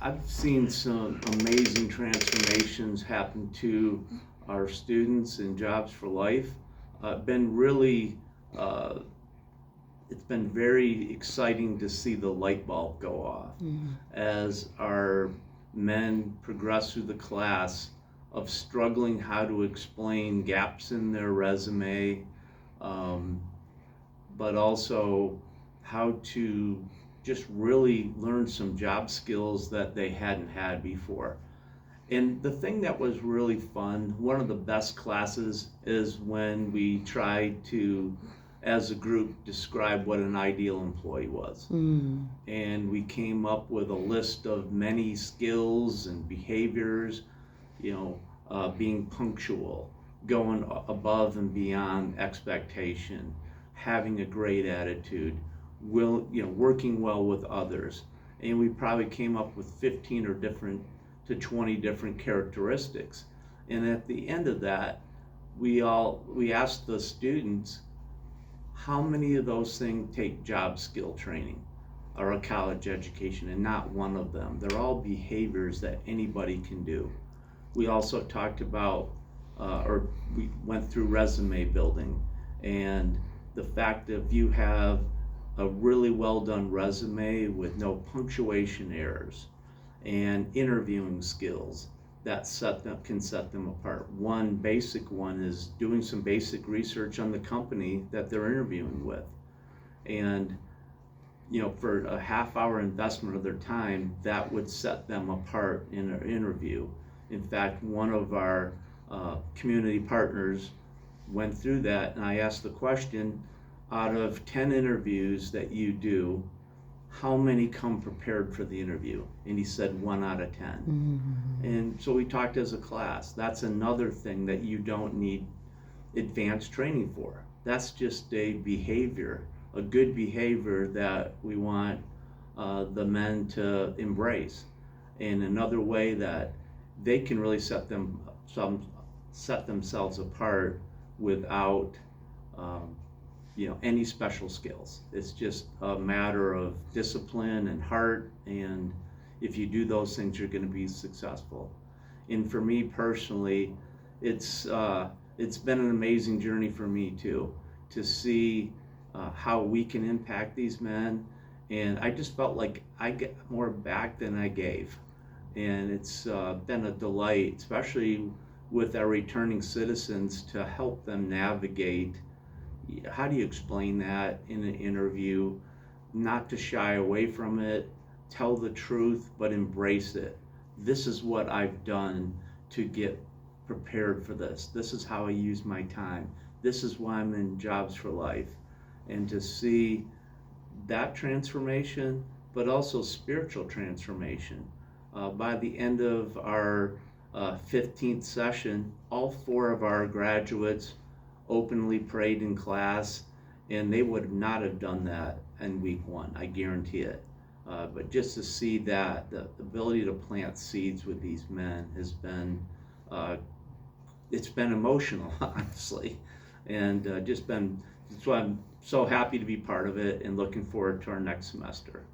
I've seen some amazing transformations happen to our students in Jobs for Life. Been really, uh, it's been very exciting to see the light bulb go off as our men progress through the class of struggling how to explain gaps in their resume, um, but also how to just really learn some job skills that they hadn't had before. And the thing that was really fun, one of the best classes, is when we tried to, as a group, describe what an ideal employee was. And we came up with a list of many skills and behaviors, being punctual, going above and beyond expectation, having a great attitude, working well with others. And we probably came up with 15 or different to 20 different characteristics. And at the end of that, we asked the students, how many of those things take job skill training or a college education? And not one of them. They're all behaviors that anybody can do. We also talked about, or we went through resume building, and the fact that if you have a really well done resume with no punctuation errors and interviewing skills that can set them apart. One basic one is doing some basic research on the company that they're interviewing with. And for a half-hour investment of their time, that would set them apart in an interview. In fact, one of our community partners went through that, and I asked the question, out of 10 interviews that you do, how many come prepared for the interview? And he said 1 out of 10. And so we talked as a class. That's another thing that you don't need advanced training for. That's just a behavior, a good behavior that we want the men to embrace. And another way that they can really set themselves apart without any special skills. It's just a matter of discipline and heart, and if you do those things, you're going to be successful. And for me personally, it's been an amazing journey for me too, to see how we can impact these men. And I just felt like I get more back than I gave. And it's been a delight, especially with our returning citizens, to help them navigate. How do you explain that in an interview? Not to shy away from it, tell the truth, but embrace it. This is what I've done to get prepared for this. This is how I use my time. This is why I'm in Jobs for Life. And to see that transformation, but also spiritual transformation. By the end of our 15th session, all 4 of our graduates openly prayed in class, and they would not have done that in week 1, I guarantee it. But just to see that, the ability to plant seeds with these men has been, it's been emotional, honestly, and that's why I'm so happy to be part of it and looking forward to our next semester.